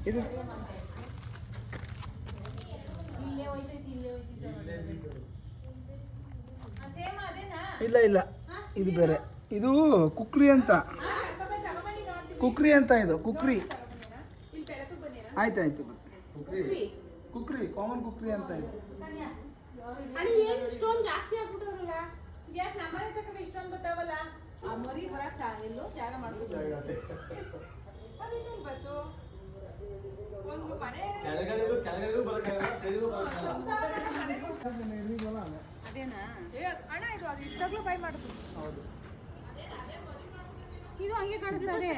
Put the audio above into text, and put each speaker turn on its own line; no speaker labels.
ಇದು ಇಲ್ಲ ಇಲ್ಲ, ಇದು ಬೇರೆ. ಇದು ಕುಕ್ರಿ ಅಂತ, ಕುಕ್ರಿ ಅಂತ. ಇದು ಕುಕ್ರಿ. ಆಯ್ತಾಯ್ತು. ಕುಕ್ರಿ, ಕಾಮನ್ ಕುಕ್ರಿ ಅಂತ ಇದು.
ಇದು ಹಂಗೆ ಕಾಣಿಸ್ತದೆ.